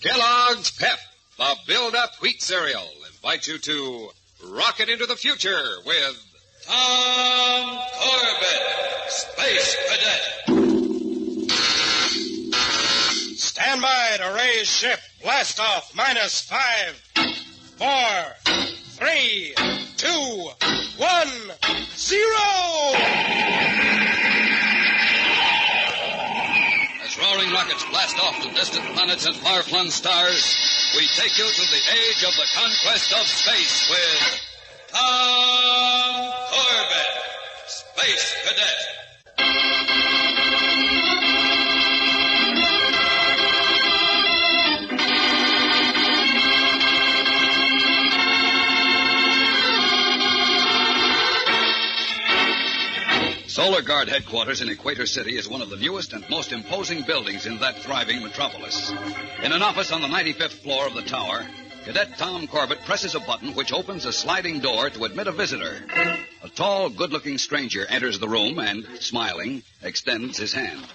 Kellogg's Pep, the build-up wheat cereal, invite you to rocket into the future with Tom Corbett, Space Cadet. Stand by to raise ship. Blast off. -5, 4, 3, 2, 1, 0. As roaring rockets blast off to distant planets and far-flung stars, we take you to the age of the conquest of space with Tom Corbett, Space Cadet. Solar Guard headquarters in Equator City is one of the newest and most imposing buildings in that thriving metropolis. In an office on the 95th floor of the tower, Cadet Tom Corbett presses a button which opens a sliding door to admit a visitor. A tall, good-looking stranger enters the room and, smiling, extends his hand.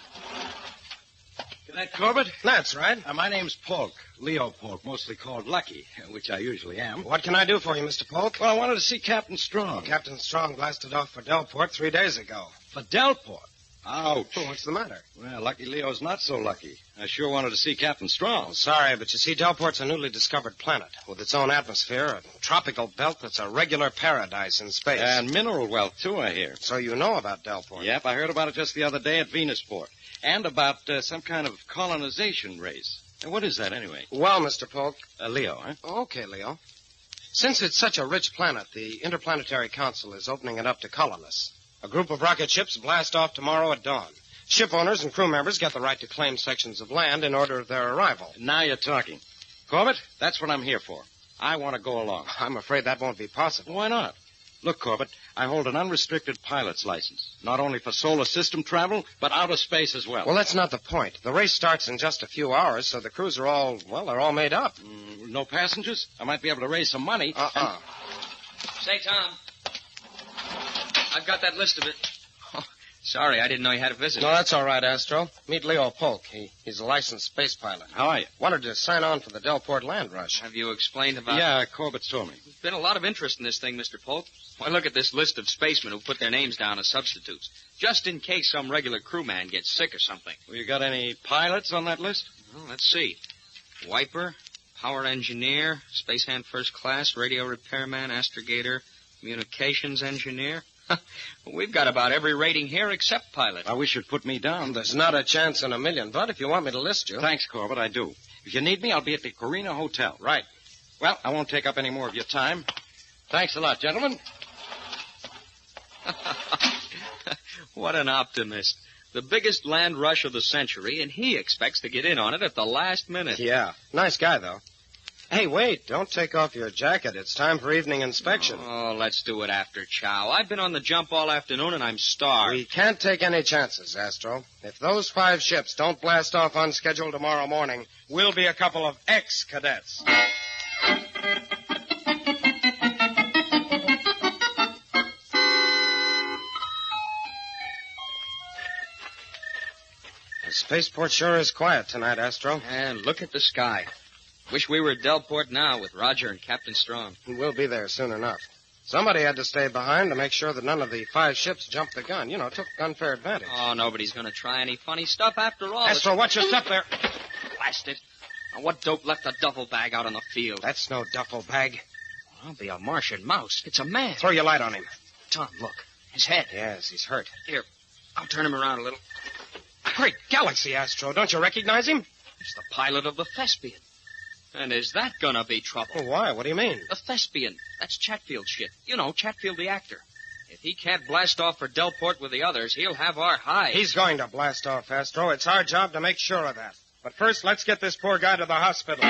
Cadet Corbett? That's right. My name's Polk, Leo Polk, mostly called Lucky, which I usually am. What can I do for you, Mr. Polk? Well, I wanted to see Captain Strong. Captain Strong blasted off for Delport 3 days ago. For Delport? Ouch. Oh, what's the matter? Well, Lucky Leo's not so lucky. I sure wanted to see Captain Strong. Oh, sorry, but you see, Delport's a newly discovered planet with its own atmosphere, a tropical belt that's a regular paradise in space. And mineral wealth, too, I hear. So you know about Delport? Yep, I heard about it just the other day at Venusport. And about some kind of colonization race. Now, what is that, anyway? Well, Mr. Polk... Leo, huh? Okay, Leo. Since it's such a rich planet, the Interplanetary Council is opening it up to colonists. A group of rocket ships blast off tomorrow at dawn. Ship owners and crew members get the right to claim sections of land in order of their arrival. Now you're talking. Corbett, that's what I'm here for. I want to go along. I'm afraid that won't be possible. Why not? Look, Corbett, I hold an unrestricted pilot's license. Not only for solar system travel, but outer space as well. Well, that's not the point. The race starts in just a few hours, so the crews are all, they're all made up. No passengers? I might be able to raise some money. Say, Tom, I've got that list of it. Oh, sorry, I didn't know you had a visitor. No, that's all right, Astro. Meet Leo Polk. He's a licensed space pilot. How are you? Wanted to sign on for the Delport land rush. Have you explained about... Yeah, Corbett's told me. There's been a lot of interest in this thing, Mr. Polk. Why, look at this list of spacemen who put their names down as substitutes, just in case some regular crewman gets sick or something. Well, you got any pilots on that list? Well, let's see. Wiper, power engineer, space hand first class, radio repairman, astrogator, communications engineer. We've got about every rating here except pilot. I wish you'd put me down. There's not a chance in a million, but if you want me to list you... Thanks, Corbett, I do. If you need me, I'll be at the Corina Hotel. Right. Well, I won't take up any more of your time. Thanks a lot, gentlemen. What an optimist. The biggest land rush of the century, and he expects to get in on it at the last minute. Yeah. Nice guy, though. Hey, wait. Don't take off your jacket. It's time for evening inspection. Oh, let's do it after chow. I've been on the jump all afternoon, and I'm starved. We can't take any chances, Astro. If those 5 ships don't blast off on schedule tomorrow morning, we'll be a couple of ex-cadets. The spaceport sure is quiet tonight, Astro. And look at the sky. Wish we were at Delport now with Roger and Captain Strong. We'll be there soon enough. Somebody had to stay behind to make sure that none of the 5 ships jumped the gun. You know, took unfair advantage. Oh, nobody's going to try any funny stuff after all. Astro, watch your step there. Blast it. Now, what dope left a duffel bag out on the field? That's no duffel bag. I'll be a Martian mouse. It's a man. Throw your light on him. Tom, look. His head. Yes, he's hurt. Here, I'll turn him around a little. Great galaxy, Astro. Don't you recognize him? It's the pilot of the Thespian. And is that gonna be trouble? Oh, why? What do you mean? The Thespian. That's Chatfield's ship. You know, Chatfield the actor. If he can't blast off for Delport with the others, he'll have our hide. He's going to blast off, Astro. It's our job to make sure of that. But first, let's get this poor guy to the hospital.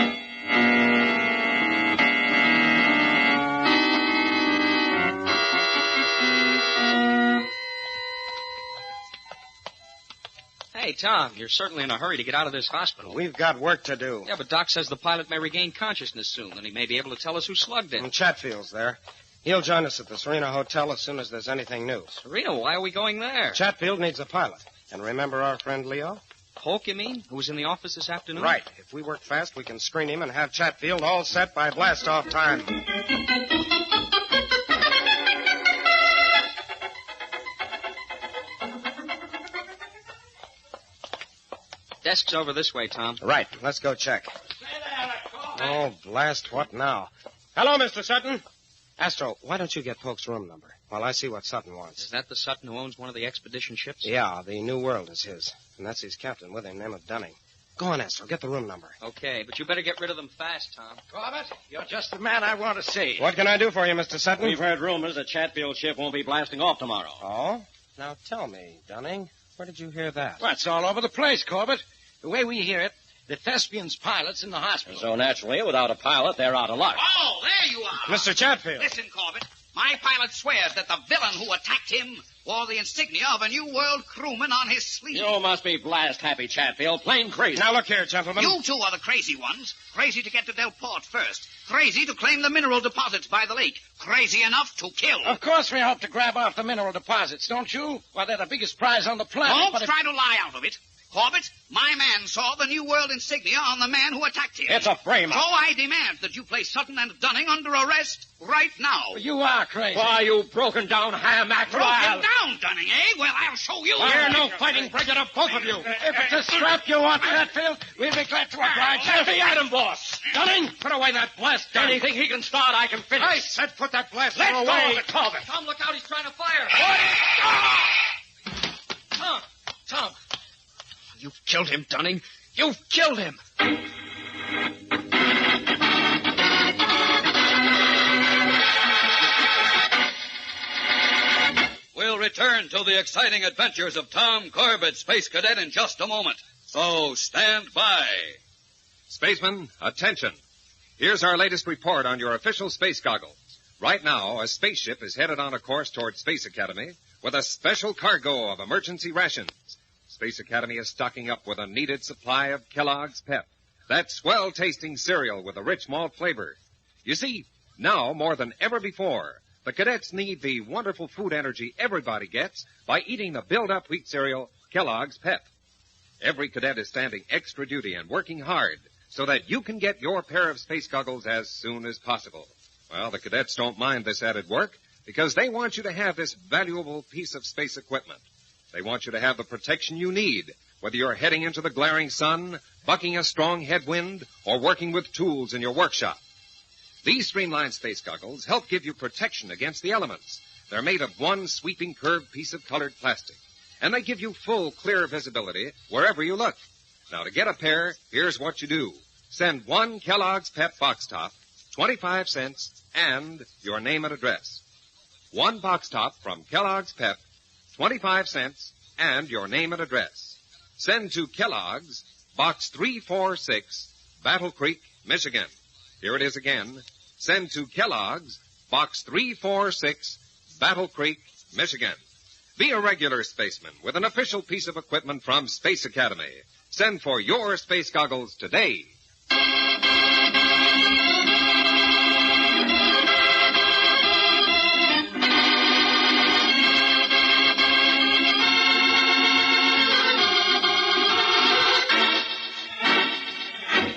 Hey, Tom, you're certainly in a hurry to get out of this hospital. We've got work to do. Yeah, but Doc says the pilot may regain consciousness soon, and he may be able to tell us who slugged him. And Chatfield's there. He'll join us at the Serena Hotel as soon as there's anything new. Serena, why are we going there? Chatfield needs a pilot. And remember our friend Leo? Polk, you mean? Who was in the office this afternoon? Right. If we work fast, we can screen him and have Chatfield all set by blast-off time. Desk's over this way, Tom. Right. Let's go check. Oh, blast. What now? Hello, Mr. Sutton. Astro, why don't you get Polk's room number while I see what Sutton wants? Is that the Sutton who owns one of the expedition ships? Yeah, the New World is his. And that's his captain with him, name of Dunning. Go on, Astro. Get the room number. Okay, but you better get rid of them fast, Tom. Corbett, you're just the man I want to see. What can I do for you, Mr. Sutton? We've heard rumors that Chatfield's ship won't be blasting off tomorrow. Oh? Now tell me, Dunning, where did you hear that? Well, it's all over the place, Corbett. The way we hear it, the Thespian's pilot's in the hospital. So naturally, without a pilot, they're out of luck. Oh, there you are. Mr. Chatfield. Listen, Corbett. My pilot swears that the villain who attacked him wore the insignia of a New World crewman on his sleeve. You must be blast happy, Chatfield. Plain crazy. Now look here, gentlemen. You two are the crazy ones. Crazy to get to Delport first. Crazy to claim the mineral deposits by the lake. Crazy enough to kill. Of course we hope to grab off the mineral deposits, don't you? Why, they're the biggest prize on the planet. Don't try to lie out of it. Corbett, my man saw the New World insignia on the man who attacked him. It's a frame-up. So I demand that you place Sutton and Dunning under arrest right now. You are crazy. Why, you broken-down ham-act. Broken down, Dunning, eh? Well, I'll show you. We're no fighting. Bring it up, both of you. If it's a scrap you want, Chatfield, we'll be glad to oblige. Heavy Adam, boss. Dunning, put away that blast gun. Anything he can start, I can finish. I said put that blast Let gun go away. of it, Corbett. Tom, look out. He's trying to fire. Tom. You've killed him, Dunning. You've killed him. We'll return to the exciting adventures of Tom Corbett, Space Cadet, in just a moment. So stand by. Spacemen, attention. Here's our latest report on your official space goggles. Right now, a spaceship is headed on a course toward Space Academy with a special cargo of emergency rations. Space Academy is stocking up with a needed supply of Kellogg's Pep, that swell-tasting cereal with a rich malt flavor. You see, now more than ever before, the cadets need the wonderful food energy everybody gets by eating the build-up wheat cereal, Kellogg's Pep. Every cadet is standing extra duty and working hard so that you can get your pair of space goggles as soon as possible. Well, the cadets don't mind this added work because they want you to have this valuable piece of space equipment. They want you to have the protection you need, whether you're heading into the glaring sun, bucking a strong headwind, or working with tools in your workshop. These streamlined space goggles help give you protection against the elements. They're made of one sweeping curved piece of colored plastic, and they give you full, clear visibility wherever you look. Now, to get a pair, here's what you do. Send one Kellogg's Pep box top, 25 cents, and your name and address. One box top from Kellogg's Pep, 25 cents, and your name and address. Send to Kellogg's, Box 346, Battle Creek, Michigan. Here it is again. Send to Kellogg's, Box 346, Battle Creek, Michigan. Be a regular spaceman with an official piece of equipment from Space Academy. Send for your space goggles today.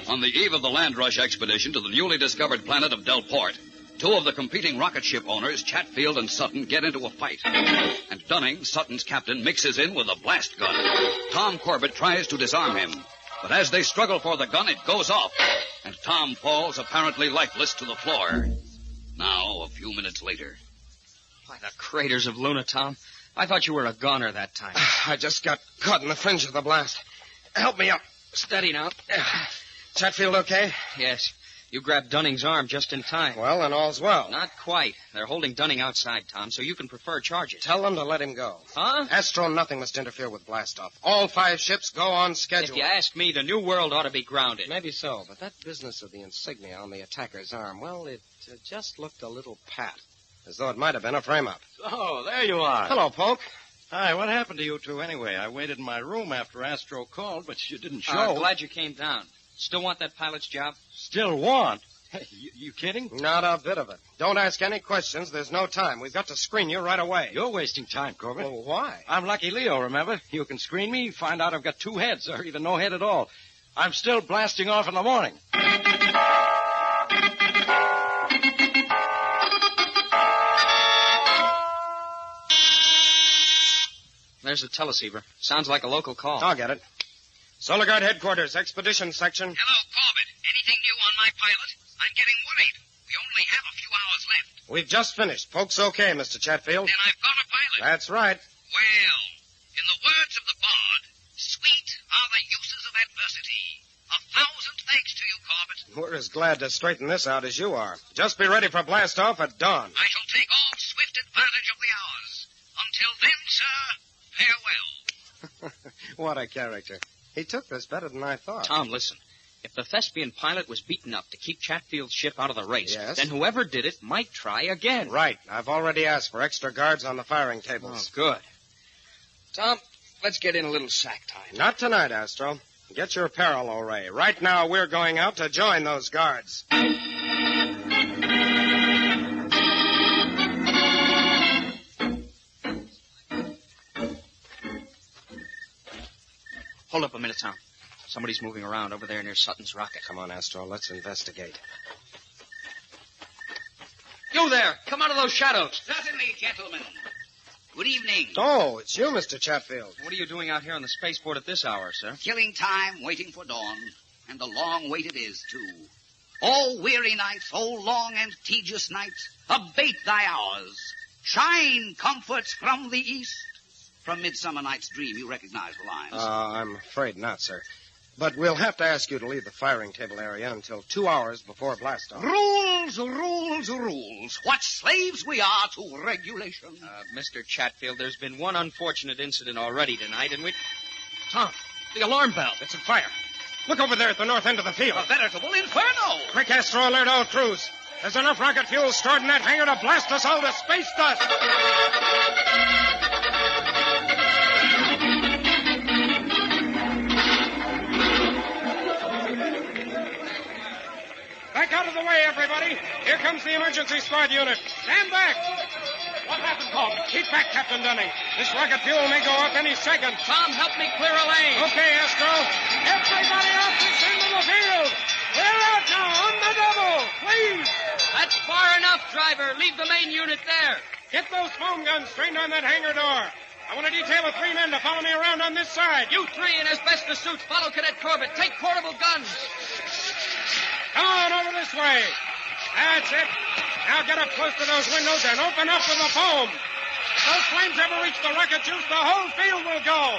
On the eve of the land rush expedition to the newly discovered planet of Delport, two of the competing rocket ship owners, Chatfield and Sutton, get into a fight. And Dunning, Sutton's captain, mixes in with a blast gun. Tom Corbett tries to disarm him. But as they struggle for the gun, it goes off. And Tom falls apparently lifeless to the floor. Now, a few minutes later. By the craters of Luna, Tom. I thought you were a goner that time. I just got caught in the fringe of the blast. Help me up. Steady now. Chatfield okay? Yes. You grabbed Dunning's arm just in time. Well, then all's well. Not quite. They're holding Dunning outside, Tom, so you can prefer charges. Tell them to let him go. Huh? Astro, nothing must interfere with blastoff. All 5 ships go on schedule. If you ask me, the New World ought to be grounded. Maybe so, but that business of the insignia on the attacker's arm, well, it just looked a little pat. As though it might have been a frame-up. Oh, there you are. Hello, Polk. Hi, what happened to you two anyway? I waited in my room after Astro called, but you didn't show. Glad you came down. Still want that pilot's job? Still want? Hey, you kidding? Not a bit of it. Don't ask any questions. There's no time. We've got to screen you right away. You're wasting time, Corbett. Well, why? I'm Lucky Leo, remember? You can screen me, find out I've got 2 heads, or even no head at all. I'm still blasting off in the morning. There's the teleceiver. Sounds like a local call. I'll get it. Solar Guard headquarters, expedition section. Hello, Corbett. Anything new on my pilot? I'm getting worried. We only have a few hours left. We've just finished. Folks okay, Mr. Chatfield? Then I've got a pilot. That's right. Well, in the words of the bard, sweet are the uses of adversity. 1,000 thanks to you, Corbett. We're as glad to straighten this out as you are. Just be ready for blast-off at dawn. I shall take all swift advantage of the hours. Until then, sir, farewell. What a character. He took this better than I thought. Tom, listen. If the thespian pilot was beaten up to keep Chatfield's ship out of the race, Yes? then whoever did it might try again. Right. I've already asked for extra guards on the firing Oh, tables. good. Tom, let's get in a little sack time. Not tonight, Astro. Get your parallel ray. Right now, we're going out to join those guards. Hold up a minute, Tom. Somebody's moving around over there near Sutton's rocket. Come on, Astro. Let's investigate. You there! Come out of those shadows! Certainly, gentlemen. Good evening. Oh, it's you, Mr. Chatfield. What are you doing out here on the spaceport at this hour, sir? Killing time, waiting for dawn. And a long wait it is, too. Oh, weary nights, oh, long and tedious nights, abate thy hours. Shine, comforts from the east. From Midsummer Night's Dream, you recognize the lines. I'm afraid not, sir. But we'll have to ask you to leave the firing table area until 2 hours before blast-off. Rules, rules, rules. What slaves we are to regulation. Mr. Chatfield, there's been one unfortunate incident already tonight, and we... Tom, the alarm bell. It's on fire. Look over there at the north end of the field. A veritable inferno. Quick, Astro, alert all crews. There's enough rocket fuel stored in that hangar to blast us all to space dust. Back out of the way, everybody. Here comes the emergency squad unit. Stand back. What happened, Corbett? Keep back, Captain Dunning. This rocket fuel may go off any second. Tom, help me clear a lane. Okay, Astro. Everybody off this end of the field. We're out now, on the double. Please. That's far enough, driver. Leave the main unit there. Get those foam guns trained on that hangar door. I want to detail the 3 men to follow me around on this side. You 3 in asbestos suits follow Cadet Corbett. Take portable guns. Come on over this way. That's it. Now get up close to those windows and open up with the foam. If those flames ever reach the rocket juice, the whole field will go.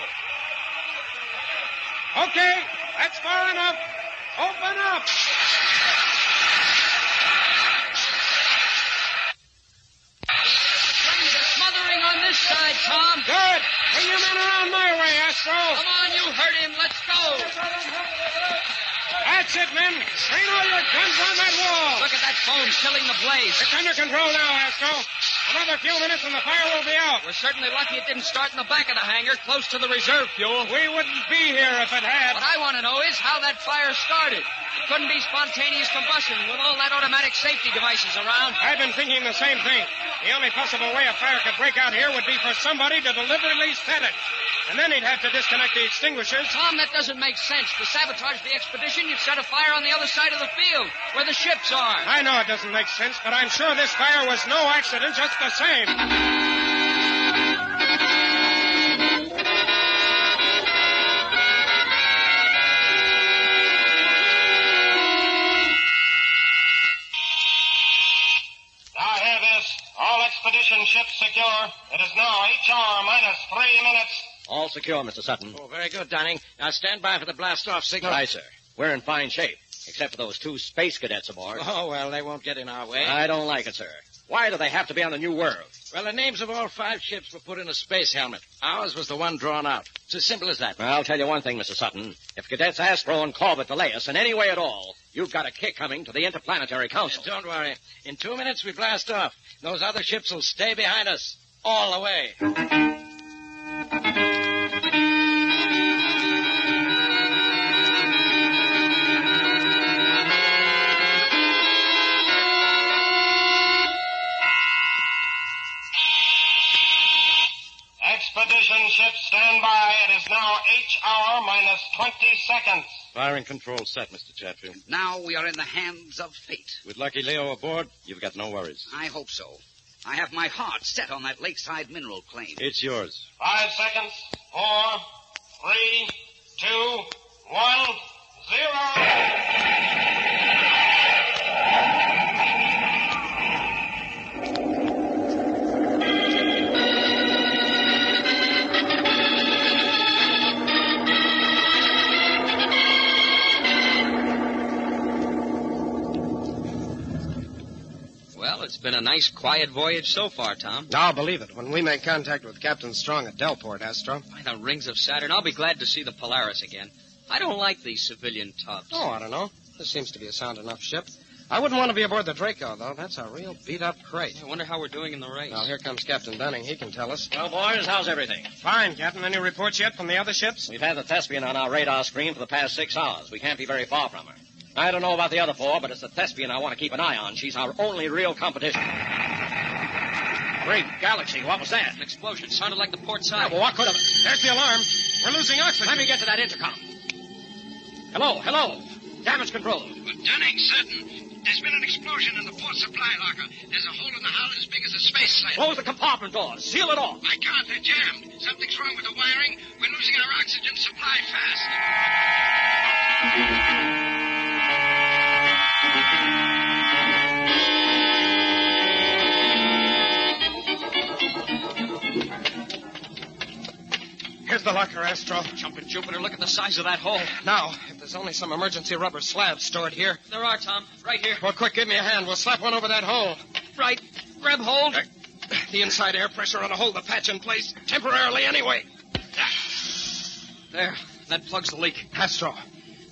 Okay, that's far enough. Open up. Flames are smothering on this side, Tom. Good. Bring your men around my way, Astro. Come on, you heard him. Let's go. That's it, men. Train all your guns on that wall. Look at that foam killing the blaze. It's under control now, Astro. Another few minutes and the fire will be out. We're certainly lucky it didn't start in the back of the hangar, close to the reserve fuel. We wouldn't be here if it had. What I want to know is how that fire started. It couldn't be spontaneous combustion with all that automatic safety devices around. I've been thinking the same thing. The only possible way a fire could break out here would be for somebody to deliberately set it. And then he'd have to disconnect the extinguishers. Tom, that doesn't make sense. To sabotage the expedition, you'd set a fire on the other side of the field, where the ships are. I know it doesn't make sense, but I'm sure this fire was no accident just the same. Now hear this. All expedition ships secure. It is now HR minus 3 minutes. All secure, Mr. Sutton. Oh, very good, Dunning. Now stand by for the blast-off signal. Aye, sir. We're in fine shape, except for those 2 space cadets aboard. Oh, well, they won't get in our way. I don't like it, sir. Why do they have to be on the New World? Well, the names of all 5 ships were put in a space helmet. Ours was the one drawn out. It's as simple as that. Well, I'll tell you one thing, Mr. Sutton. If Cadets Astro and Corbett delay us in any way at all, you've got a kick coming to the Interplanetary Council. Don't worry. In 2 minutes, we blast off. Those other ships will stay behind us all the way. ships, stand by. It is now H hour minus 20 seconds. Firing control set, Mr. Chatfield. Now we are in the hands of fate. With Lucky Leo aboard, you've got no worries. I hope so. I have my heart set on that lakeside mineral claim. It's yours. 5 seconds. 4, 3, 2, 1, 0. Well, it's been a nice, quiet voyage so far, Tom. I'll believe it. When we make contact with Captain Strong at Delport, Astro. By the rings of Saturn, I'll be glad to see the Polaris again. I don't like these civilian tubs. Oh, I don't know. This seems to be a sound enough ship. I wouldn't want to be aboard the Draco, though. That's a real beat-up crate. I wonder how we're doing in the race. Well, here comes Captain Dunning. He can tell us. Well, boys, how's everything? Fine, Captain. Any reports yet from the other ships? We've had the Thespian on our radar screen for the past 6 hours. We can't be very far from her. I don't know about the other 4, but it's the Thespian I want to keep an eye on. She's our only real competition. Great galaxy, what was that? An explosion sounded like the port Yeah, side. well, what could have... There's the alarm. We're losing oxygen. Let me get to that intercom. Hello. Damage control. But Dunning, certain. There's been an explosion in the port supply locker. There's a hole in the hull as big as a space site. Close the compartment doors. Seal it off. I can't. They're jammed. Something's wrong with the wiring. We're losing our oxygen supply fast. Here's the locker, Astro. Jumping Jupiter, look at the size of that hole. Now, if there's only some emergency rubber slabs stored here. There are, Tom. Right here. Well, quick, give me a hand. We'll slap one over that hole. Right. Grab hold. The inside air pressure ought to hold the patch in place, temporarily anyway. There. That plugs the leak. Astro,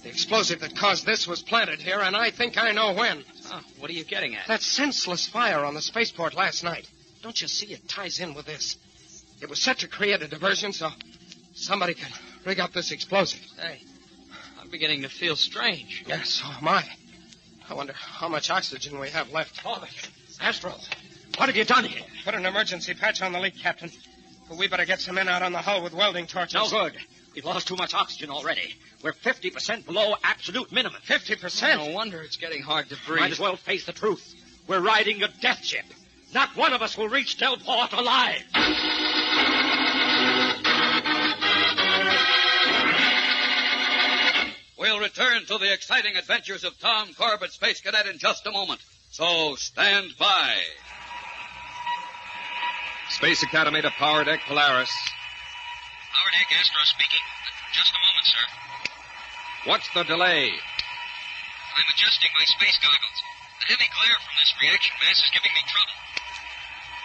the explosive that caused this was planted here, and I think I know when. Oh, what are you getting at? That senseless fire on the spaceport last night. Don't you see it ties in with this? It was set to create a diversion so somebody could rig up this explosive. Hey, I'm beginning to feel strange. Yes, so am I. I wonder how much oxygen we have left. Corbett, Astro, what have you done here? Put an emergency patch on the leak, Captain. But we better get some men out on the hull with welding torches. No good. We've lost too much oxygen already. We're 50% below absolute minimum. 50%? No wonder it's getting hard to breathe. Might as well face the truth. We're riding a death ship. Not one of us will reach Delport alive. We'll return to the exciting adventures of Tom Corbett, Space Cadet, in just a moment. So stand by. Space Academy to Power Deck Polaris. Power deck, Astro speaking. Just a moment, sir. What's the delay? I'm adjusting my space goggles. The heavy glare from this reaction mass is giving me trouble.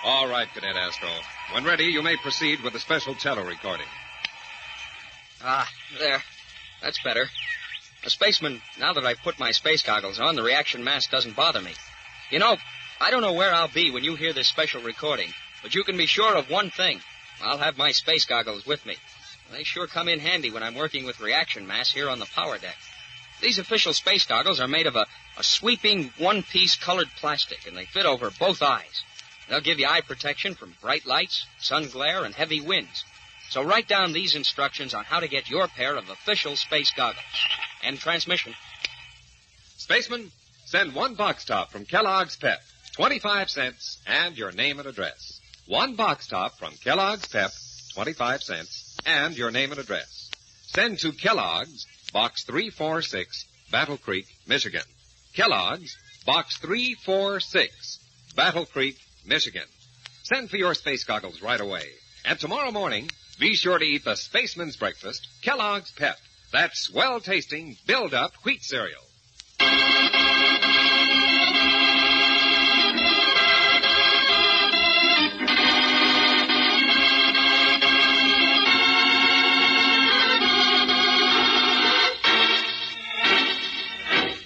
All right, Cadet Astro. When ready, you may proceed with the special tele-recording. Ah, there. That's better. A spaceman, now that I've put my space goggles on, the reaction mass doesn't bother me. You know, I don't know where I'll be when you hear this special recording, but you can be sure of one thing. I'll have my space goggles with me. They sure come in handy when I'm working with reaction mass here on the power deck. These official space goggles are made of a sweeping one-piece colored plastic, and they fit over both eyes. They'll give you eye protection from bright lights, sun glare, and heavy winds. So write down these instructions on how to get your pair of official space goggles. End transmission. Spaceman, send one box top from Kellogg's Pep, 25 cents, and your name and address. One box top from Kellogg's Pep, 25 cents, and your name and address. Send to Kellogg's, Box 346, Battle Creek, Michigan. Kellogg's, Box 346, Battle Creek, Michigan. Send for your space goggles right away. And tomorrow morning, be sure to eat the spaceman's breakfast, Kellogg's Pep. That's well-tasting, build-up wheat cereal.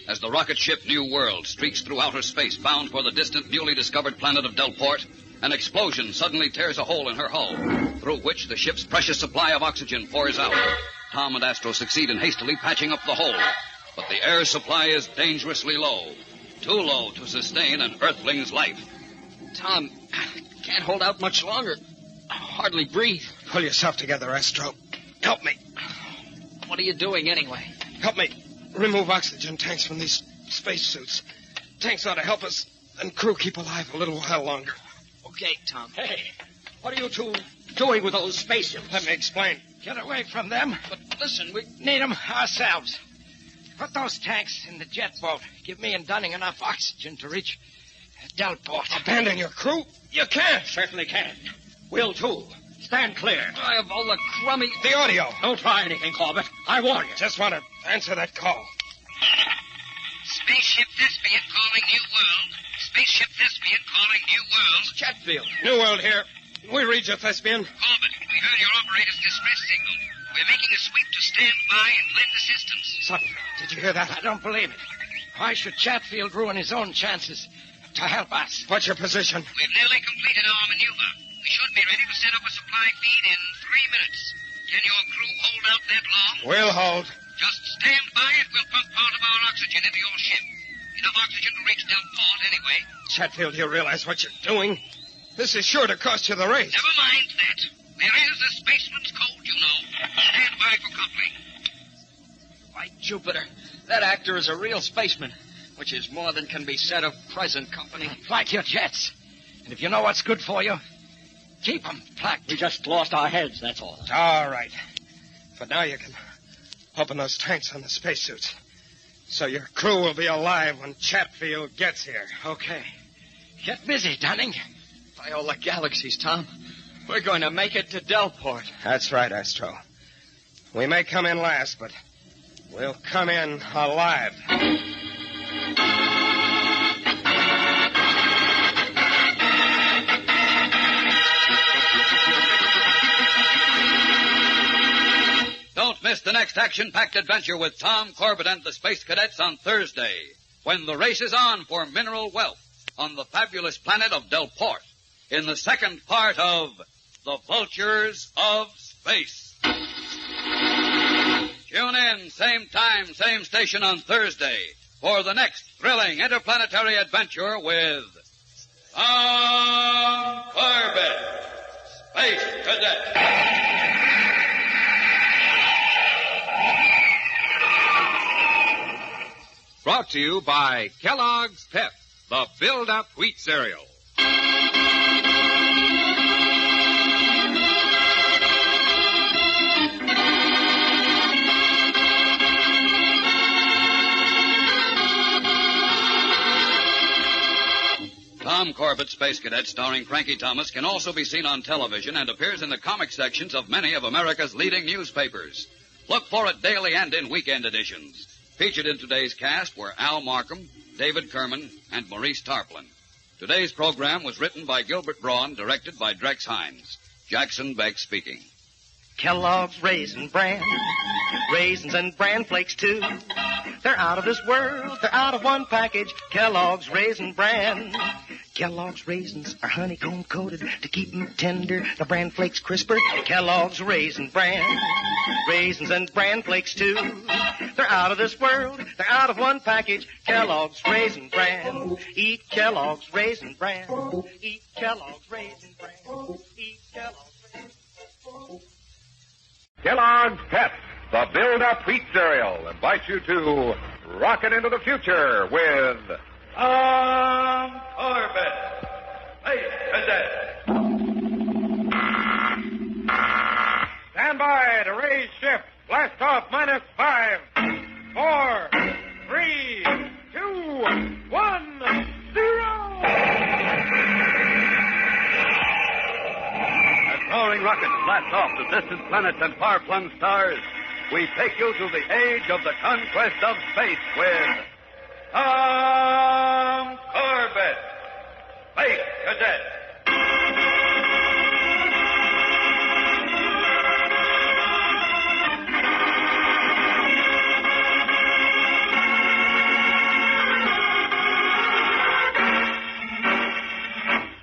As the rocket ship New World streaks through outer space bound for the distant, newly discovered planet of Delport, an explosion suddenly tears a hole in her hull, through which the ship's precious supply of oxygen pours out. Tom and Astro succeed in hastily patching up the hole, but the air supply is dangerously low, too low to sustain an Earthling's life. Tom, can't hold out much longer. I hardly breathe. Pull yourself together, Astro. Help me. What are you doing anyway? Help me remove oxygen tanks from these spacesuits. Tanks ought to help us and crew keep alive a little while longer. Okay, Tom. Hey, what are you two doing with those spaceships? Let me explain. Get away from them. But listen, we Need them ourselves. Put those tanks in the jet boat. Give me and Dunning enough oxygen to reach Delport. Abandon your crew? You can't. Certainly can. Will, too. Stand clear. I have all the crummy... The audio. Don't try anything, Corbett. I warn you. Just want to answer that call. Spaceship Thespian calling New World. Spaceship Thespian calling New World. Chatfield. New World here. We read you, Thespian. Corbett, we heard your operator's distress signal. We're making a sweep to stand by and lend assistance. Son, did you hear that? I don't believe it. Why should Chatfield ruin his own chances to help us? What's your position? We've nearly completed our maneuver. We should be ready to set up a supply feed in 3 minutes. Can your crew hold out that long? We'll hold. Just stand by and we'll pump part of our oxygen into your ship. Enough oxygen to reach Delport anyway. Chatfield, you realize what you're doing? This is sure to cost you the race. Never mind that. There is a spaceman's code, you know. Stand by for company. By Jupiter, that actor is a real spaceman, which is more than can be said of present company. Like your jets. And if you know what's good for you, keep them plugged. We just lost our heads, that's all. All right. But now you can open those tanks on the spacesuits. So your crew will be alive when Chatfield gets here. Okay. Get busy, Dunning. By all the galaxies, Tom. We're going to make it to Delport. That's right, Astro. We may come in last, but we'll come in alive. Don't miss the next action-packed adventure with Tom Corbett and the Space Cadets on Thursday, when the race is on for mineral wealth on the fabulous planet of Delport, in the second part of The Vultures of Space. Tune in, same time, same station on Thursday for the next thrilling interplanetary adventure with Tom Corbett, Space Cadet. Brought to you by Kellogg's Pep, the build-up wheat cereal. Tom Corbett, Space Cadet, starring Frankie Thomas, can also be seen on television and appears in the comic sections of many of America's leading newspapers. Look for it daily and in weekend editions. Featured in today's cast were Al Markham, David Kerman, and Maurice Tarplin. Today's program was written by Gilbert Braun, directed by Drex Hines. Jackson Beck speaking. Kellogg's Raisin Bran, raisins and bran flakes too. They're out of this world, they're out of one package. Kellogg's Raisin Bran. Kellogg's raisins are honeycomb coated to keep them tender. The bran flakes crisper. Kellogg's Raisin Bran, raisins and bran flakes too. They're out of this world, they're out of one package. Kellogg's Raisin Bran. Eat Kellogg's Raisin Bran. Eat Kellogg's Raisin Bran. Eat Kellogg's Raisin Bran. Kellogg's Pep, the build-up wheat cereal, invites you to rocket into the future with Tom Corbett, Space Cadet. Stand by to raise ship. Blast off -5, 4, 3, 2, 1, 0. Soaring rockets blast off to distant planets and far-flung stars. We take you to the age of the conquest of space with Tom Corbett, Space Cadet.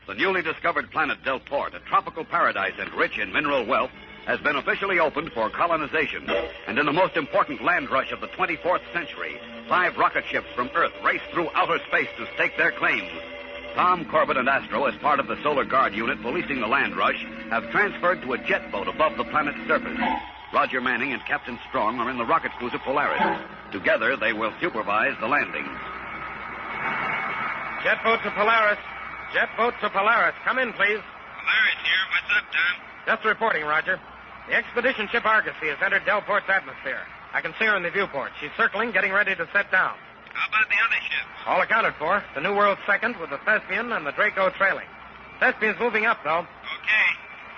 The newly discovered planet Delport, a tropical paradise and rich in mineral wealth, has been officially opened for colonization. And in the most important land rush of the 24th century, 5 rocket ships from Earth race through outer space to stake their claims. Tom, Corbett, and Astro, as part of the Solar Guard unit policing the land rush, have transferred to a jet boat above the planet's surface. Roger Manning and Captain Strong are in the rocket cruiser Polaris. Together, they will supervise the landing. Jet boat to Polaris. Jet boat to Polaris. Come in, please. Polaris here. What's up, Tom? Just reporting, Roger. The expedition ship Argosy has entered Delport's atmosphere. I can see her in the viewport. She's circling, getting ready to set down. How about the other ships? All accounted for. The New World second with the Thespian and the Draco trailing. Thespian's moving up, though. Okay.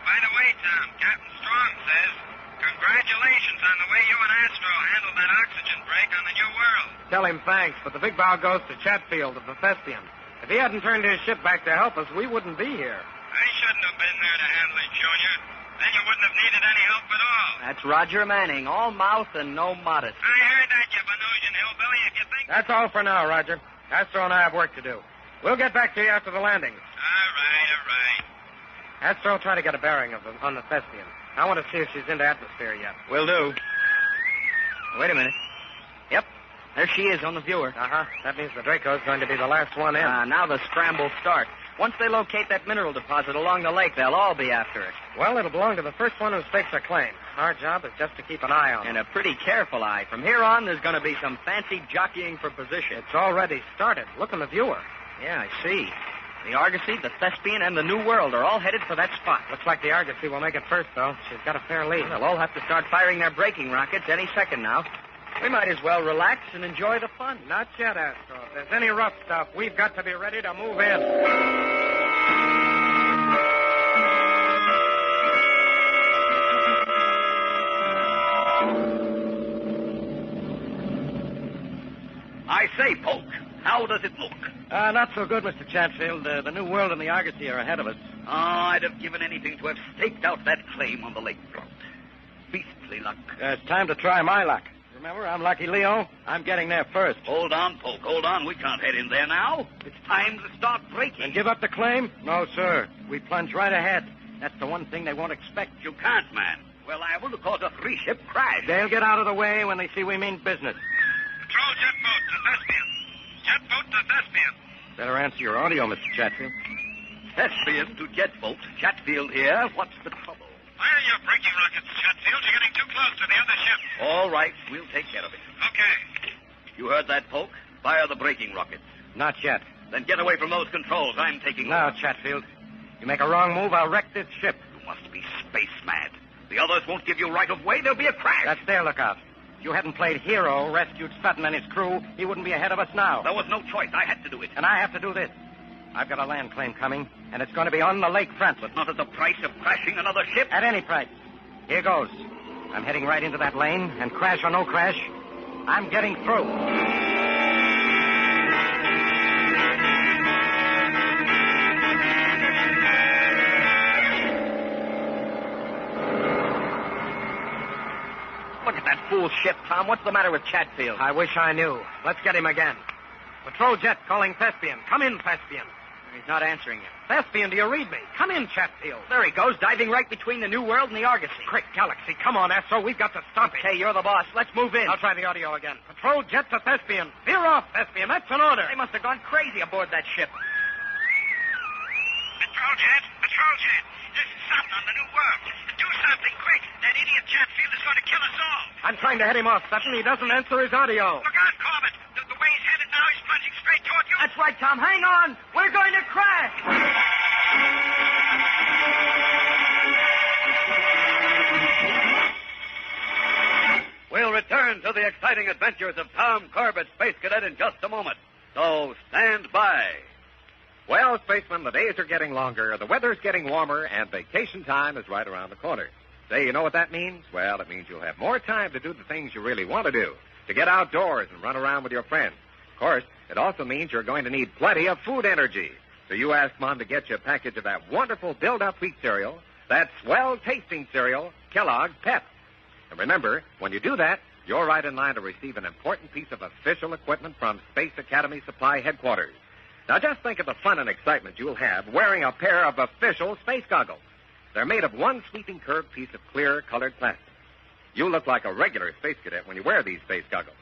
By the way, Tom, Captain Strong says, congratulations on the way you and Astro handled that oxygen break on the New World. Tell him thanks, but the big bow goes to Chatfield of the Thespian. If he hadn't turned his ship back to help us, we wouldn't be here. I shouldn't have been there to handle it, Junior. Then you wouldn't have needed any help at all. That's Roger Manning, all mouth and no modesty. I heard that, you Venusian hillbilly. If you think... That's all for now, Roger. Astro and I have work to do. We'll get back to you after the landing. All right. Astro, try to get a bearing on the Thespian. I want to see if she's into atmosphere yet. Will do. Wait a minute. Yep, there she is on the viewer. Uh-huh. That means the Draco's going to be the last one in. Now the scramble starts. Once they locate that mineral deposit along the lake, they'll all be after it. Well, it'll belong to the first one who stakes a claim. Our job is just to keep an eye on it. And a pretty careful eye. From here on, there's going to be some fancy jockeying for position. It's already started. Look in the viewer. Yeah, I see. The Argosy, the Thespian, and the New World are all headed for that spot. Looks like the Argosy will make it first, though. She's got a fair lead. They'll all have to start firing their braking rockets any second now. We might as well relax and enjoy the fun. Not yet, Astro. If there's any rough stuff, we've got to be ready to move in. I say, Polk, how does it look? Not so good, Mr. Chatfield. The New World and the Argosy are ahead of us. I'd have given anything to have staked out that claim on the lakefront. Beastly luck. It's time to try my luck. Remember, I'm Lucky Leo. I'm getting there first. Hold on, Polk, hold on. We can't head in there now. It's time to start braking. And give up the claim? No, sir. We plunge right ahead. That's the one thing they won't expect. You can't, man. We're liable to cause a three-ship crash. They'll get out of the way when they see we mean business. Patrol jet boat to Thespian. Jet boat to Thespian. Better answer your audio, Mr. Chatfield. Thespian to jet boat. Chatfield here. What's the trouble? Fire your braking rockets, Chatfield. You're getting too close to the other ship. All right. We'll take care of it. Okay. You heard that, Polk? Fire the braking rockets. Not yet. Then get away from those controls. I'm taking Now, over. Chatfield. You make a wrong move, I'll wreck this ship. You must be space mad. The others won't give you right of way. There'll be a crash. That's their lookout. If you hadn't played hero, rescued Sutton and his crew, he wouldn't be ahead of us now. There was no choice. I had to do it. And I have to do this. I've got a land claim coming, and it's going to be on the lakefront. But not at the price of crashing another ship. At any price. Here goes. I'm heading right into that lane, and crash or no crash, I'm getting through. Look at that fool ship, Tom. What's the matter with Chatfield? I wish I knew. Let's get him again. Patrol jet calling Thespian. Come in, Thespian. He's not answering you. Thespian, do you read me? Come in, Chatfield. There he goes, diving right between the New World and the Argosy. Quick, Galaxy. Come on, Astro. We've got to stop it. Hey, you're the boss. Let's move in. I'll try the audio again. Patrol jet to Thespian. Veer off, Thespian. That's an order. They must have gone crazy aboard that ship. Patrol jet. This is Sutton on the New World. Do something quick. That idiot Chatfield is going to kill us all. I'm trying to head him off, Sutton. He doesn't answer his audio. Look out, Corbett. The way he's headed now, he's plunging straight toward you. That's right, Tom. Hang on. We're going to crash. We'll return to the exciting adventures of Tom Corbett, Space Cadet, in just a moment. So stand by. Well, spacemen, the days are getting longer, the weather's getting warmer, and vacation time is right around the corner. Say, you know what that means? Well, it means you'll have more time to do the things you really want to do, to get outdoors and run around with your friends. Of course, it also means you're going to need plenty of food energy. So you ask Mom to get you a package of that wonderful build-up wheat cereal, that swell-tasting cereal, Kellogg's Pep. And remember, when you do that, you're right in line to receive an important piece of official equipment from Space Academy Supply Headquarters. Now, just think of the fun and excitement you'll have wearing a pair of official space goggles. They're made of one sweeping curved piece of clear colored plastic. You look like a regular space cadet when you wear these space goggles.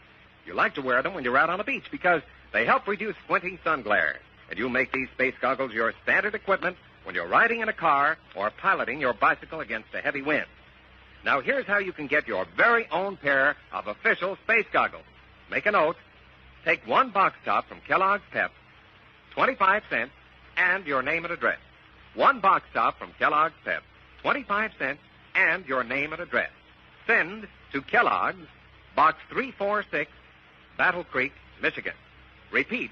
You like to wear them when you're out on the beach because they help reduce squinting sun glare. and you make these space goggles your standard equipment when you're riding in a car or piloting your bicycle against a heavy wind. Now, here's how you can get your very own pair of official space goggles. Make a note. Take one box top from Kellogg's Pep, 25 cents, and your name and address. One box top from Kellogg's Pep, 25 cents, and your name and address. Send to Kellogg's, Box 346, Battle Creek, Michigan. Repeat.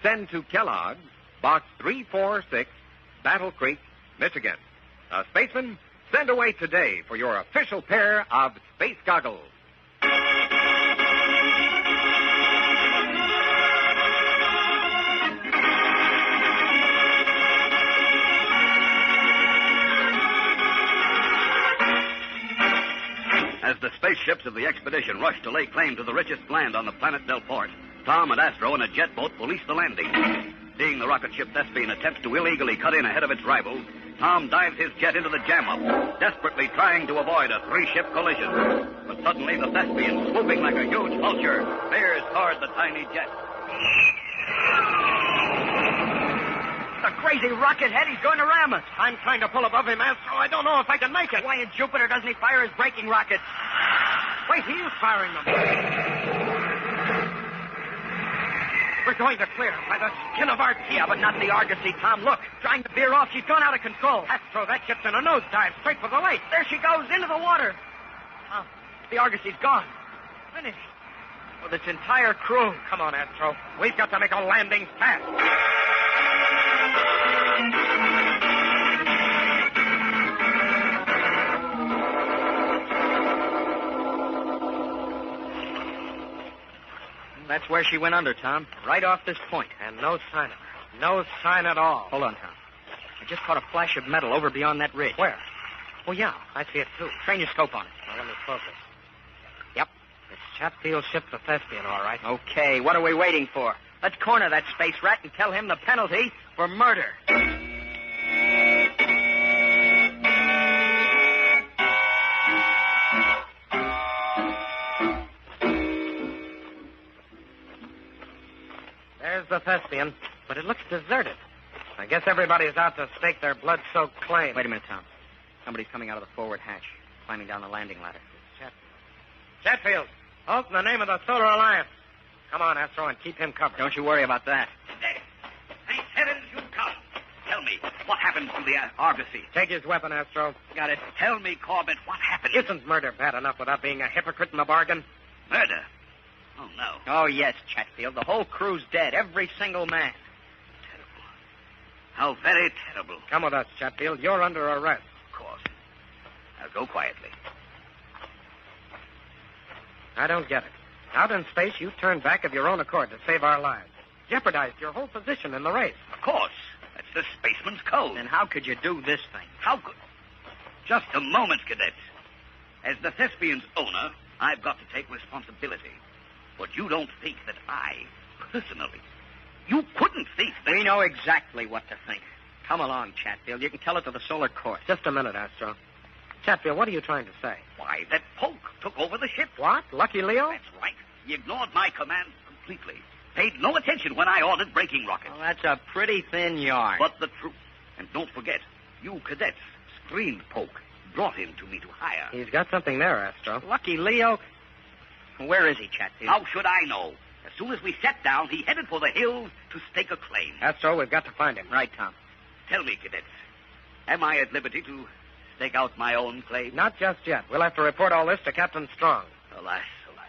Send to Kellogg's, Box 346, Battle Creek, Michigan. Spaceman, send away today for your official pair of space goggles. As the spaceships of the expedition rushed to lay claim to the richest land on the planet Del Port, Tom and Astro in a jet boat policed the landing. Seeing the rocket ship Thespian attempt to illegally cut in ahead of its rivals, Tom dives his jet into the jam-up, desperately trying to avoid a three-ship collision. But suddenly the Thespian, swooping like a huge vulture, veers toward the tiny jet. The crazy rocket head, he's going to ram us. I'm trying to pull above him, Astro. I don't know if I can make it. Why in Jupiter doesn't he fire his braking rockets? Wait, he is firing them. We're going to clear by the skin of our teeth. Yeah, but not the Argosy, Tom. Look, trying to veer off. She's gone out of control. Astro, that ship's in a nosedive straight for the lake. There she goes, into the water. Oh, the Argosy's gone. Finished. With its entire crew. Come on, Astro. We've got to make a landing fast. That's where she went under, Tom. Right off this point. And no sign of her. No sign at all. Hold on, Tom. I just caught a flash of metal over beyond that ridge. Where? Oh, yeah. I see it, too. Train your scope on it. Now, let me focus. Yep. It's Chatfield's ship, the Thespian, all right. Okay, what are we waiting for? Let's corner that space rat and tell him the penalty for murder. There's the Thespian, but it looks deserted. I guess everybody's out to stake their blood-soaked claim. Wait a minute, Tom. Somebody's coming out of the forward hatch, climbing down the landing ladder. Chatfield. Oh, in the name of the Solar Alliance. Come on, Astro, and keep him covered. Don't you worry about that. Thank heavens you come. Tell me, what happened to the Argosy? Take his weapon, Astro. Got it. Tell me, Corbett, what happened? Isn't murder bad enough without being a hypocrite in the bargain? Murder? Oh, no. Oh, yes, Chatfield. The whole crew's dead. Every single man. Terrible. How very terrible. Come with us, Chatfield. You're under arrest. Of course. I'll go quietly. I don't get it. Out in space, you turned back of your own accord to save our lives. Jeopardized your whole position in the race. Of course. That's the spaceman's code. Then how could you do this thing? How could... Just a moment, cadets. As the Thespian's owner, I've got to take responsibility. But you don't think that I, personally, you couldn't think that... We know exactly what to think. Come along, Chatfield. You can tell it to the Solar Court. Just a minute, Astro. Chatfield, what are you trying to say? Why, that Polk took over the ship. What? Lucky Leo? That's right. He ignored my command completely. Paid no attention when I ordered braking rockets. Well, that's a pretty thin yarn. But the truth. And don't forget, you cadets screened Polk, brought him to me to hire. He's got something there, Astro. Lucky Leo. Where is he, Chatfield? How should I know? As soon as we sat down, he headed for the hills to stake a claim. Astro, we've got to find him. Right, Tom. Tell me, cadets, am I at liberty to stake out my own claim? Not just yet. We'll have to report all this to Captain Strong. Alas, alas.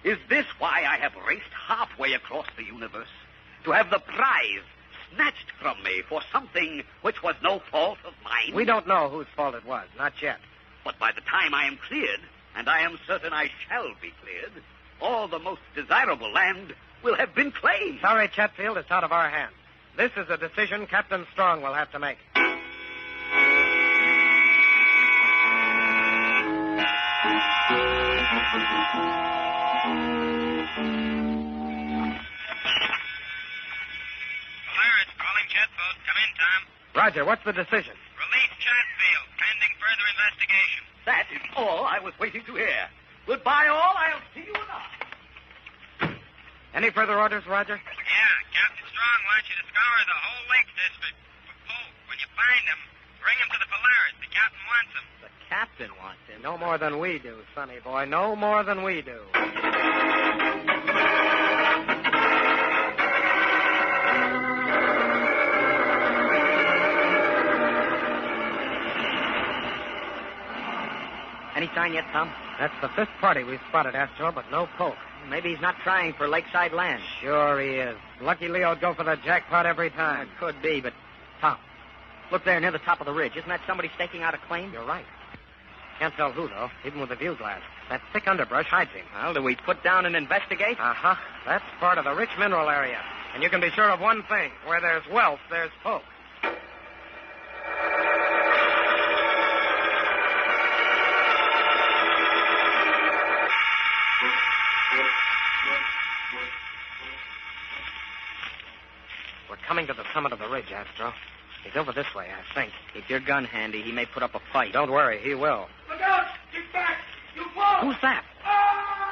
Is this why I have raced halfway across the universe? To have the prize snatched from me for something which was no fault of mine? We don't know whose fault it was. Not yet. But by the time I am cleared, and I am certain I shall be cleared, all the most desirable land will have been claimed. Sorry, Chatfield, it's out of our hands. This is a decision Captain Strong will have to make. Pirates calling jet boat. Come in, Tom. Roger, what's the decision? Release Chatfield, pending further investigation. That is all I was waiting to hear. Goodbye, all. I'll see you anon. Any further orders, Roger? Yeah, Captain Strong wants you to scour the whole Lakes District for Polk. When you find him, bring him to the Polaris. The captain wants him. The captain wants him. No more than we do, sonny boy. No more than we do. Any sign yet, Tom? That's the fifth party we've spotted, Astro, but no Polk. Maybe he's not trying for lakeside land. Sure he is. Lucky Leo'd go for the jackpot every time. It could be, but... Tom, look there near the top of the ridge. Isn't that somebody staking out a claim? You're right. Can't tell who, though, even with a view glass. That thick underbrush hides him. Well, do we put down and investigate? Uh-huh. That's part of the rich mineral area. And you can be sure of one thing. Where there's wealth, there's Polk. We're coming to the summit of the ridge, Astro. He's over this way, I think. Keep your gun handy. He may put up a fight. Don't worry, he will. Look out! Get back! You fall! Who's that?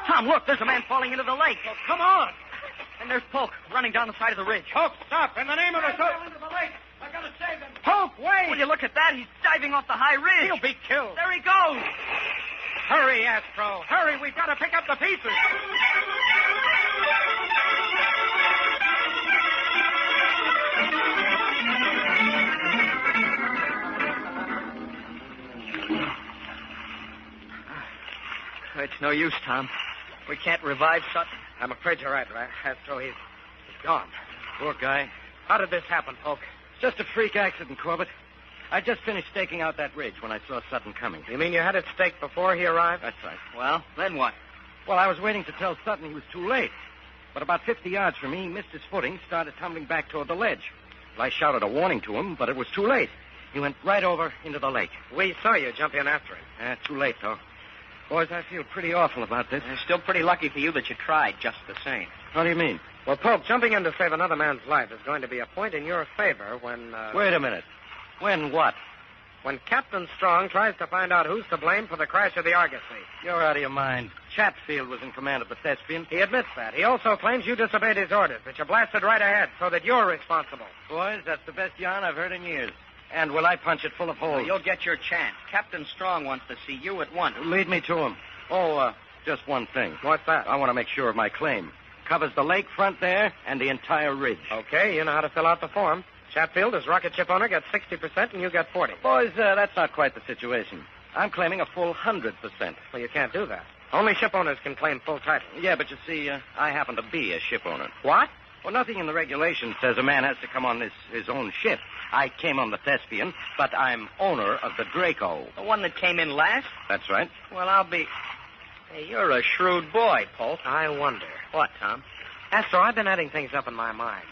Tom, look, there's a man falling into the lake. Oh, come on! And there's Polk running down the side of the ridge. Polk, stop! In the name of the... into the lake! I gotta save him! Polk, wait! Will you look at that? He's diving off the high ridge. He'll be killed. There he goes! Hurry, Astro. Hurry, we've got to pick up the pieces. It's no use, Tom. We can't revive Sutton. I'm afraid you're right, Astro. He's gone. Poor guy. How did this happen, Polk? Just a freak accident, Corbett. I just finished staking out that ridge when I saw Sutton coming. You mean you had it staked before he arrived? That's right. Well, then what? Well, I was waiting to tell Sutton he was too late. But about 50 yards from me, he missed his footing, started tumbling back toward the ledge. Well, I shouted a warning to him, but it was too late. He went right over into the lake. We saw you jump in after him. Too late, though. Boys, I feel pretty awful about this. It's still pretty lucky for you that you tried just the same. What do you mean? Well, Polk, jumping in to save another man's life is going to be a point in your favor when... Wait a minute. When what? When Captain Strong tries to find out who's to blame for the crash of the Argosy. You're out of your mind. Chatfield was in command of the Thespian. He admits that. He also claims you disobeyed his orders, that you blasted right ahead, so that you're responsible. Boys, that's the best yarn I've heard in years. And will I punch it full of holes? Well, you'll get your chance. Captain Strong wants to see you at once. Lead me to him. Oh, just one thing. What's that? I want to make sure of my claim. Covers the lakefront there and the entire ridge. Okay, you know how to fill out the form. Chatfield, as rocket ship owner, gets 60% and you get 40%. Boys, that's not quite the situation. I'm claiming a full 100%. Well, you can't do that. Only ship owners can claim full title. Yeah, but you see, I happen to be a ship owner. What? Well, nothing in the regulations says a man has to come on his own ship. I came on the Thespian, but I'm owner of the Draco. The one that came in last? That's right. Well, I'll be... Hey, you're a shrewd boy, Polk. I wonder. What, Tom? Astro, I've been adding things up in my mind.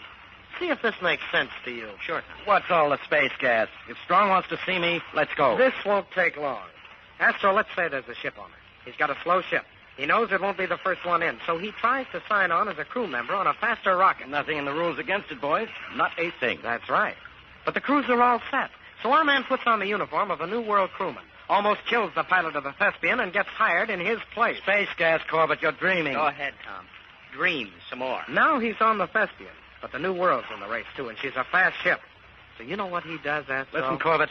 See if this makes sense to you. Sure, Tom. What's all the space gas? If Strong wants to see me, let's go. This won't take long. Astro, let's say there's a ship owner. He's got a slow ship. He knows it won't be the first one in, so he tries to sign on as a crew member on a faster rocket. Nothing in the rules against it, boys. Not a thing. That's right. But the crews are all set. So our man puts on the uniform of a New World crewman, almost kills the pilot of the Thespian, and gets hired in his place. Space gas, Corbett, you're dreaming. Go ahead, Tom. Dream some more. Now he's on the Thespian, but the New World's in the race, too, and she's a fast ship. So you know what he does, Astro? Listen, Corbett,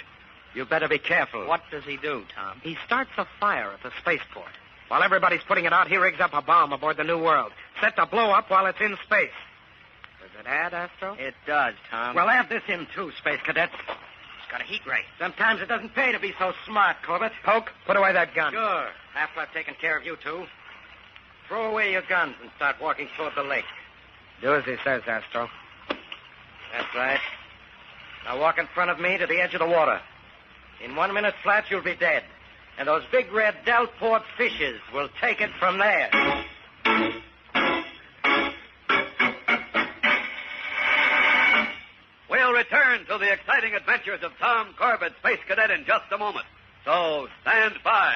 you better be careful. What does he do, Tom? He starts a fire at the spaceport. While everybody's putting it out, he rigs up a bomb aboard the New World, set to blow up while it's in space. Does it add, Astro? It does, Tom. Well, add this in, too, Space Cadet. It's got a heat ray. Sometimes it doesn't pay to be so smart, Corbett. Polk, put away that gun. Sure. After I've taken care of you two, throw away your guns and start walking toward the lake. Do as he says, Astro. That's right. Now walk in front of me to the edge of the water. In 1 minute flat, you'll be dead. And those big red Delport fishes will take it from there. We'll return to the exciting adventures of Tom Corbett, Space Cadet, in just a moment. So stand by.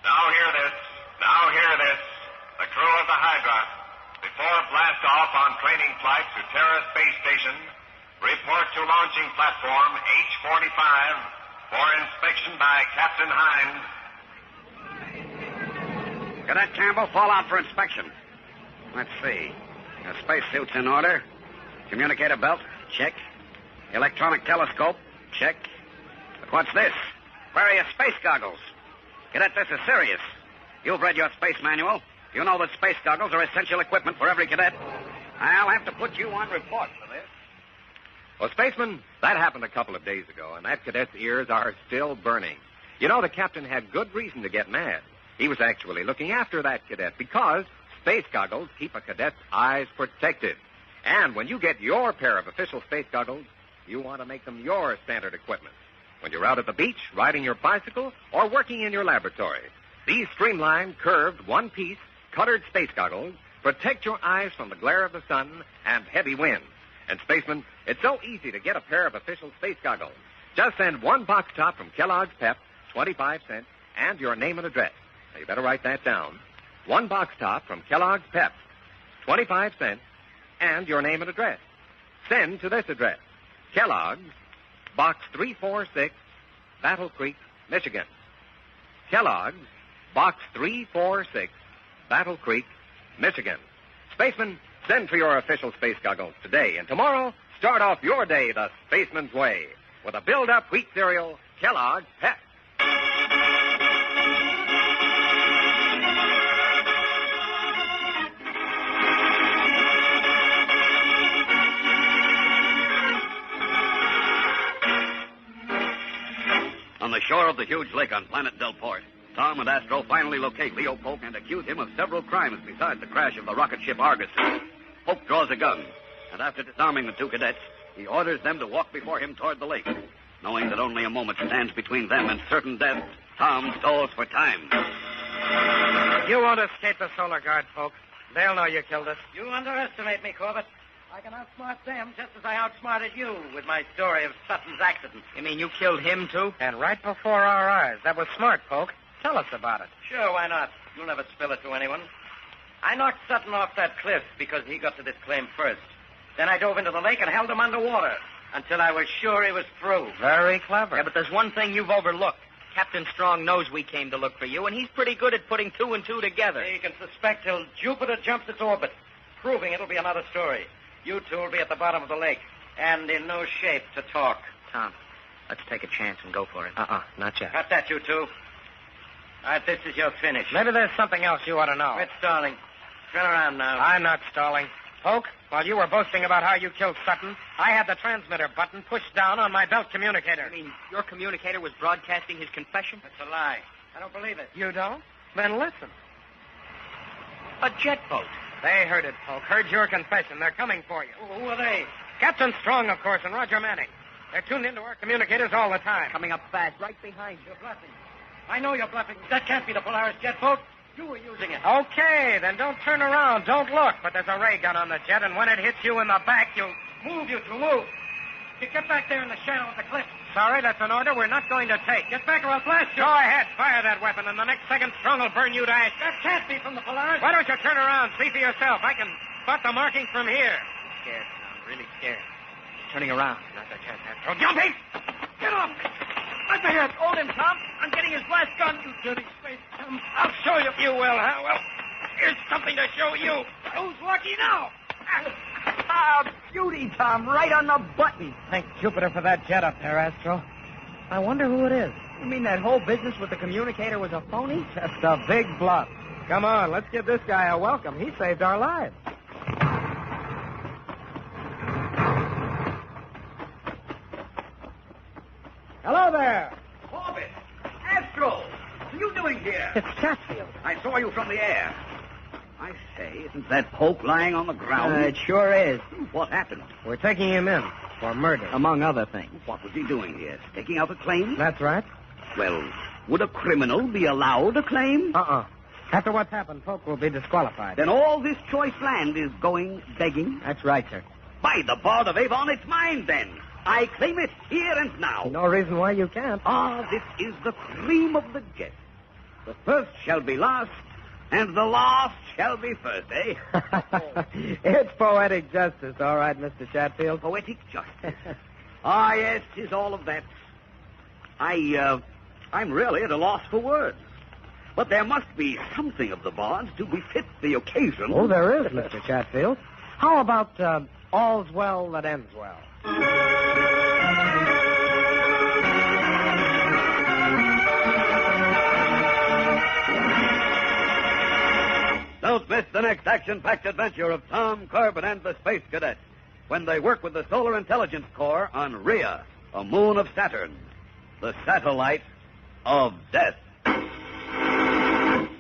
Now hear this. Now hear this. The crew of the Hydra, before blast off on training flight to Terra Space Station, report to launching platform H-45 for inspection by Captain Hines. Cadet Campbell, fall out for inspection. Let's see. Your spacesuit's in order. Communicator belt, check. Electronic telescope, check. But what's this? Where are your space goggles? Cadet, this is serious. You've read your space manual. You know that space goggles are essential equipment for every cadet. I'll have to put you on report for this. Well, Spaceman, that happened a couple of days ago, and that cadet's ears are still burning. You know, the captain had good reason to get mad. He was actually looking after that cadet because space goggles keep a cadet's eyes protected. And when you get your pair of official space goggles, you want to make them your standard equipment. When you're out at the beach, riding your bicycle, or working in your laboratory, these streamlined, curved, one-piece, colored space goggles protect your eyes from the glare of the sun and heavy wind. And, Spaceman, it's so easy to get a pair of official space goggles. Just send one box top from Kellogg's Pep, 25 cents, and your name and address. Now, you better write that down. One box top from Kellogg's Pep, 25 cents, and your name and address. Send to this address, Kellogg's, Box 346, Battle Creek, Michigan. Kellogg's, Box 346, Battle Creek, Michigan. Spaceman, send for your official space goggles today, and tomorrow, start off your day the spaceman's way with a build-up wheat cereal, Kellogg's Pep. On the shore of the huge lake on planet Delport, Tom and Astro finally locate Leo Polk and accuse him of several crimes besides the crash of the rocket ship Argus. Polk draws a gun, and after disarming the two cadets, he orders them to walk before him toward the lake. Knowing that only a moment stands between them and certain death, Tom stalls for time. You won't escape the Solar Guard, Polk. They'll know you killed us. You underestimate me, Corbett. I can outsmart them just as I outsmarted you with my story of Sutton's accident. You mean you killed him, too? And right before our eyes. That was smart, Polk. Tell us about it. Sure, why not? You'll never spill it to anyone. I knocked Sutton off that cliff because he got to this claim first. Then I dove into the lake and held him underwater until I was sure he was through. Very clever. Yeah, but there's one thing you've overlooked. Captain Strong knows we came to look for you, and he's pretty good at putting two and two together. You can suspect till Jupiter jumps its orbit, proving it'll be another story. You two will be at the bottom of the lake, and in no shape to talk. Tom, let's take a chance and go for it. Not yet. Cut that, you two. All right, this is your finish. Maybe there's something else you ought to know. Quit stalling. Turn around now. I'm not stalling. Polk, while you were boasting about how you killed Sutton, I had the transmitter button pushed down on my belt communicator. You mean your communicator was broadcasting his confession? That's a lie. I don't believe it. You don't? Then listen. A jet boat. They heard it, Polk. Heard your confession. They're coming for you. Who are they? Captain Strong, of course, and Roger Manning. They're tuned into our communicators all the time. Coming up fast, right behind you. You're bluffing. I know you're bluffing. That can't be the Polaris jet boat. You were using it. Okay, then don't turn around. Don't look. But there's a ray gun on the jet, and when it hits you in the back, you'll... Move, you two, move. You get back there in the shadow of the cliff. Sorry, that's an order we're not going to take. Get back or I'll blast you. Go ahead. Fire that weapon, and the next second, Strong will burn you to ash. That can't be from the Polaris. Why don't you turn around? See for yourself. I can spot the marking from here. I'm scared, Tom. Really scared. He's turning around. Not a chance, Astro. Jumping! Get off! Right there. Hold him, Tom. I'm getting his blast gun, you dirty space chum. I'll show you. You will, huh? Well, here's something to show you. Who's lucky now? Beauty, Tom. Right on the button. Thank Jupiter for that jet up there, Astro. I wonder who it is. You mean that whole business with the communicator was a phony? Just a big bluff. Come on, let's give this guy a welcome. He saved our lives. Hello there. Corbett! Astro! What are you doing here? It's Chatfield. I saw you from the air. I say, isn't that Polk lying on the ground? It sure is. What happened? We're taking him in for murder. Among other things. What was he doing here? Staking out a claim? That's right. Well, would a criminal be allowed a claim? After what's happened, Polk will be disqualified. Then all this choice land is going begging? That's right, sir. By the Bard of Avon, it's mine then. I claim it here and now. No reason why you can't. This is the cream of the jest. The first shall be last, and the last shall be first, eh? It's poetic justice, all right, Mr. Chatfield. Poetic justice. Yes, 'tis all of that. I'm really at a loss for words. But there must be something of the bards to befit the occasion. Oh, there is, Mr. Chatfield. How about all's well that ends well? Don't miss the next action-packed adventure of Tom Corbett and the Space Cadets when they work with the Solar Intelligence Corps on Rhea, a moon of Saturn, the satellite of death.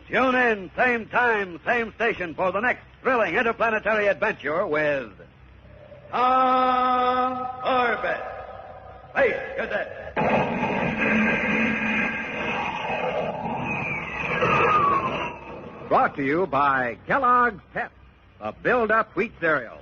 Tune in, same time, same station for the next thrilling interplanetary adventure with Tom Corbett, Space Cadet. Brought to you by Kellogg's Pep, a build-up wheat cereal.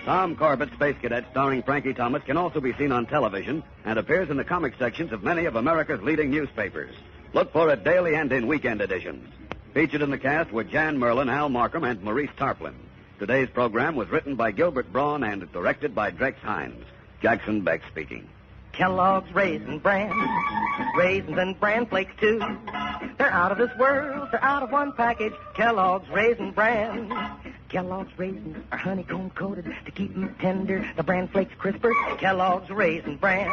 Tom Corbett, Space Cadet, starring Frankie Thomas, can also be seen on television and appears in the comic sections of many of America's leading newspapers. Look for it daily and in weekend editions. Featured in the cast were Jan Merlin, Al Markham, and Maurice Tarplin. Today's program was written by Gilbert Braun and directed by Drex Hines. Jackson Beck speaking. Kellogg's Raisin Bran, raisins and bran flakes too. They're out of this world, they're out of one package. Kellogg's Raisin Bran. Kellogg's raisins are honeycomb coated to keep them tender. The bran flakes crisper. Kellogg's Raisin Bran,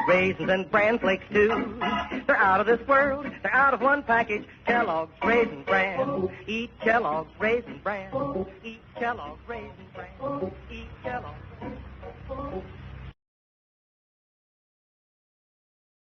raisins and bran flakes too. They're out of this world, they're out of one package. Kellogg's Raisin Bran. Eat Kellogg's Raisin Bran. Eat Kellogg's Raisin Bran. Eat Kellogg's.